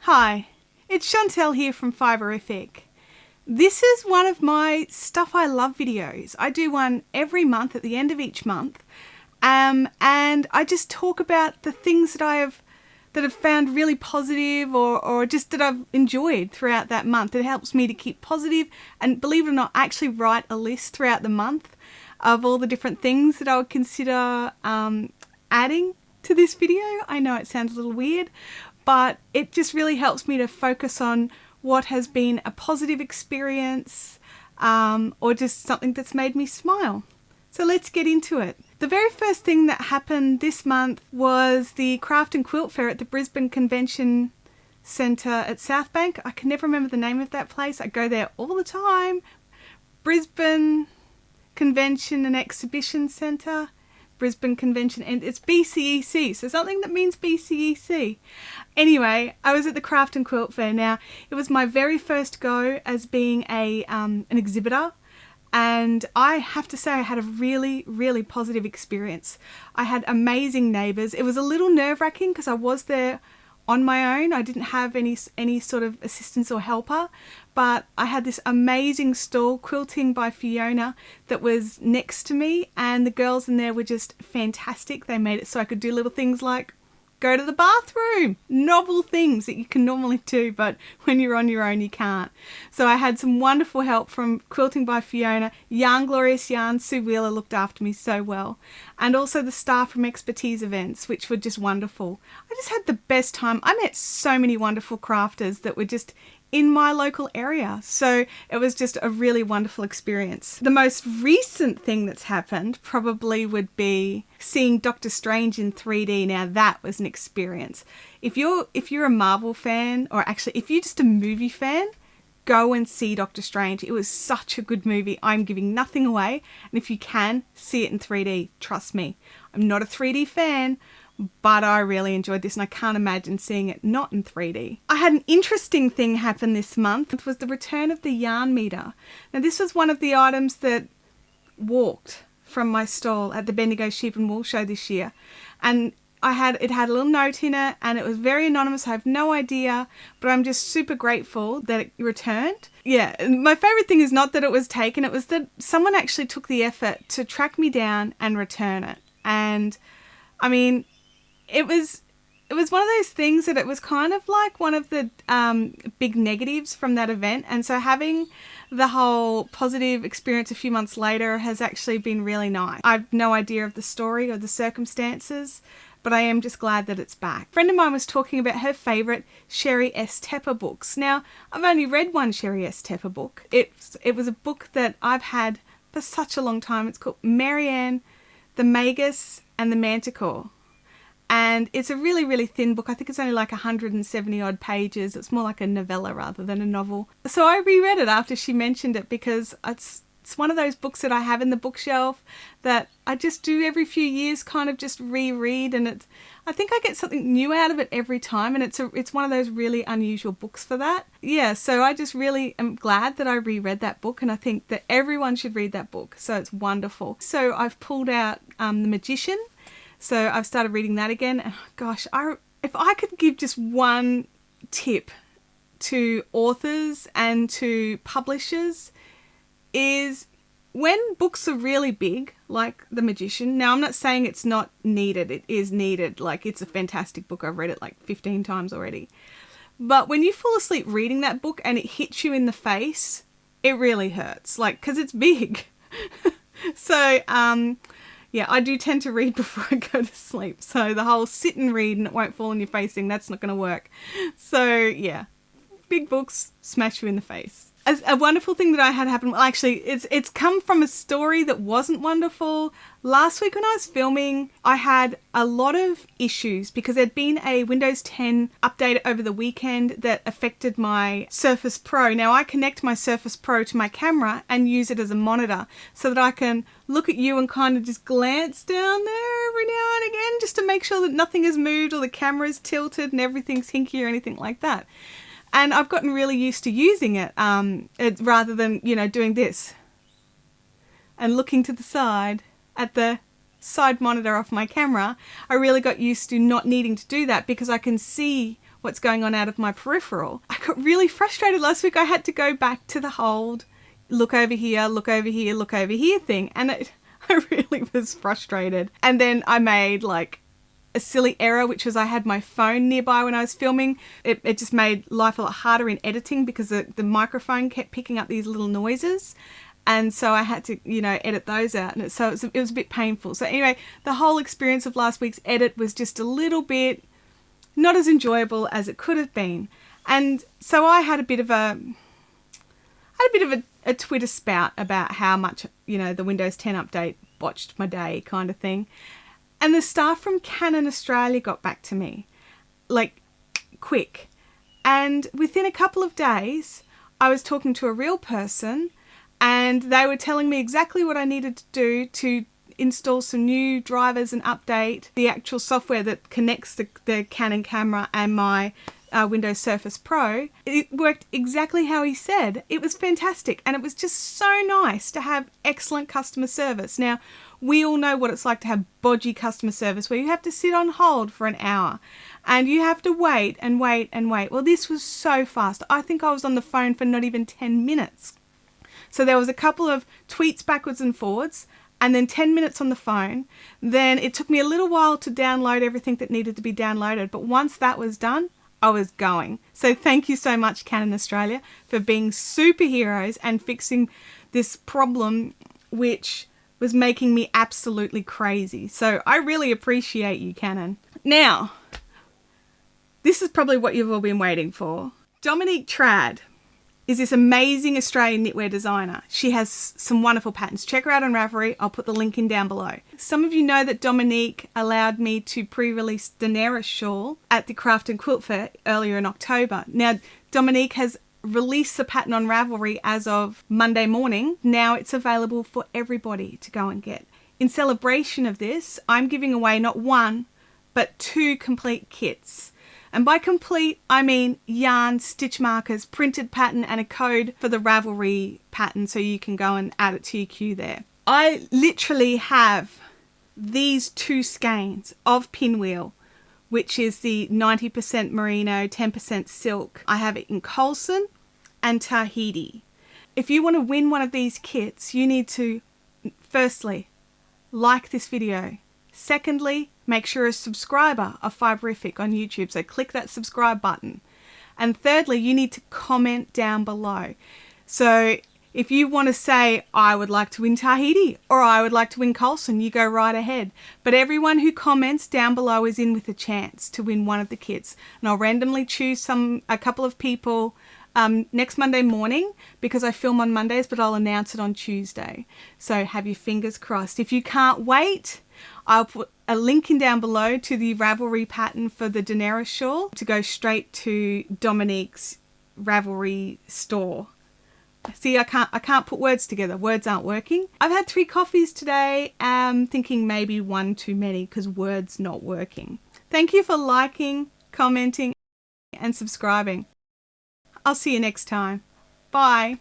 Hi, it's Chantel here from Fiberific. This is one of my Stuff I Love videos. I do one every month at the end of each month, and I just talk about the things that I've found really positive or just that I've enjoyed throughout that month. It helps me to keep positive and, believe it or not, actually write a list throughout the month of all the different things that I would consider adding to this video. I know it sounds a little weird, but it just really helps me to focus on what has been a positive experience or just something that's made me smile. So let's get into it. The very first thing that happened this month was the Craft and Quilt Fair at the Brisbane Convention Centre at Southbank. I can never remember the name of that place. I go there all the time. Brisbane Convention and Exhibition Centre. Brisbane Convention, and it's BCEC, so something that means BCEC. Anyway, I was at the Craft and Quilt Fair. Now, it was my very first go as being an exhibitor, and I have to say I had a really, really positive experience. I had amazing neighbours. It was a little nerve-wracking because I was there on my own. I didn't have any sort of assistance or helper, but I had this amazing stall, Quilting by Fiona, that was next to me, and the girls in there were just fantastic. They made it so I could do little things like go to the bathroom, novel things that you can normally do, but when you're on your own you can't. So I had some wonderful help from Quilting by Fiona. Yarn Glorious Yarn, Sue Wheeler looked after me so well, and also the staff from Expertise Events, which were just wonderful. I just had the best time. I met so many wonderful crafters that were just in my local area, so it was just a really wonderful experience. The most recent thing that's happened probably would be seeing Doctor Strange in 3D. Now that was an experience. If you're a Marvel fan, or actually if you're just a movie fan, go and see Doctor Strange. It was such a good movie. I'm giving nothing away, and if you can, see it in 3D. Trust me, I'm not a 3D fan, but I really enjoyed this, and I can't imagine seeing it not in 3D. I had an interesting thing happen this month. It was the return of the yarn meter. Now this was one of the items that walked from my stall at the Bendigo Sheep and Wool Show this year, and it had a little note in it, and it was very anonymous. I have no idea, but I'm just super grateful that it returned. Yeah, my favourite thing is not that it was taken, it was that someone actually took the effort to track me down and return it. And I mean, it was one of those things that it was kind of like one of the big negatives from that event, and so having the whole positive experience a few months later has actually been really nice. I have no idea of the story or the circumstances, but I am just glad that it's back. A friend of mine was talking about her favourite Sherry S. Tepper books. Now, I've only read one Sherry S. Tepper book. It was a book that I've had for such a long time. It's called Marianne, the Magus and the Manticore. And it's a really, really thin book. I think it's only like 170 odd pages. It's more like a novella rather than a novel. So I reread it after she mentioned it, because it's one of those books that I have in the bookshelf that I just do every few years, kind of just reread, and I think I get something new out of it every time, and it's one of those really unusual books for that. Yeah, so I just really am glad that I reread that book, and I think that everyone should read that book. So it's wonderful. So I've pulled out The Magician. So I've started reading that again, and gosh, if I could give just one tip to authors and to publishers, is when books are really big, like The Magician. Now, I'm not saying it's not needed. It is needed. Like, it's a fantastic book. I've read it like 15 times already. But when you fall asleep reading that book and it hits you in the face, it really hurts, like, because it's big. So, yeah, I do tend to read before I go to sleep. So the whole sit and read and it won't fall on your face thing, that's not going to work. So yeah, big books smash you in the face. A wonderful thing that I had happen, well, actually, it's come from a story that wasn't wonderful. Last week when I was filming, I had a lot of issues because there'd been a Windows 10 update over the weekend that affected my Surface Pro. Now, I connect my Surface Pro to my camera and use it as a monitor so that I can look at you and kind of just glance down there every now and again just to make sure that nothing has moved or the camera's tilted and everything's hinky or anything like that. And I've gotten really used to using it, rather than, doing this and looking to the side at the side monitor off my camera. I really got used to not needing to do that because I can see what's going on out of my peripheral. I got really frustrated last week. I had to go back to the hold, look over here, look over here, look over here thing. And I really was frustrated. And then I made like a silly error, which was I had my phone nearby when I was filming. It just made life a lot harder in editing because the microphone kept picking up these little noises. And so I had to, edit those out. And so it was a bit painful. So anyway, the whole experience of last week's edit was just a little bit not as enjoyable as it could have been. And so I had a bit of a Twitter spout about how much, the Windows 10 update botched my day kind of thing. And the staff from Canon Australia got back to me, like, quick. And within a couple of days, I was talking to a real person, and they were telling me exactly what I needed to do to install some new drivers and update the actual software that connects the Canon camera and my Windows Surface Pro. It worked exactly how he said. It was fantastic, and it was just so nice to have excellent customer service. Now, we all know what it's like to have bodgy customer service where you have to sit on hold for an hour and you have to wait and wait and wait. Well, this was so fast. I think I was on the phone for not even 10 minutes. So there was a couple of tweets backwards and forwards, and then 10 minutes on the phone. Then it took me a little while to download everything that needed to be downloaded. But once that was done, I was going. So thank you so much, Canon Australia, for being superheroes and fixing this problem, which was making me absolutely crazy. So I really appreciate you, Canon. Now, this is probably what you've all been waiting for. Dominique Trad is this amazing Australian knitwear designer. She has some wonderful patterns. Check her out on Ravelry. I'll put the link in down below. Some of you know that Dominique allowed me to pre-release Daenerys shawl at the Craft and Quilt Fair earlier in October. Now, Dominique has released the pattern on Ravelry as of Monday morning. Now it's available for everybody to go and get. In celebration of this, I'm giving away not one, but 2 complete kits. And by complete, I mean yarn, stitch markers, printed pattern, and a code for the Ravelry pattern so you can go and add it to your queue there. I literally have these 2 skeins of Pinwheel, which is the 90% merino, 10% silk. I have it in Colson and Tahiti. If you want to win one of these kits, you need to, firstly, like this video. Secondly, make sure you're a subscriber of Fiberific on YouTube, so click that subscribe button. And thirdly, you need to comment down below. So if you want to say, I would like to win Tahiti or I would like to win Colson, you go right ahead. But everyone who comments down below is in with a chance to win one of the kits. And I'll randomly choose a couple of people next Monday morning, because I film on Mondays, but I'll announce it on Tuesday. So have your fingers crossed. If you can't wait, I'll put a link in down below to the Ravelry pattern for the Daenerys shawl to go straight to Dominique's Ravelry store. See, I can't put words together. Words aren't working. I've had 3 coffees today. Thinking maybe 1 too many because words not working. Thank you for liking, commenting, and subscribing. I'll see you next time. Bye.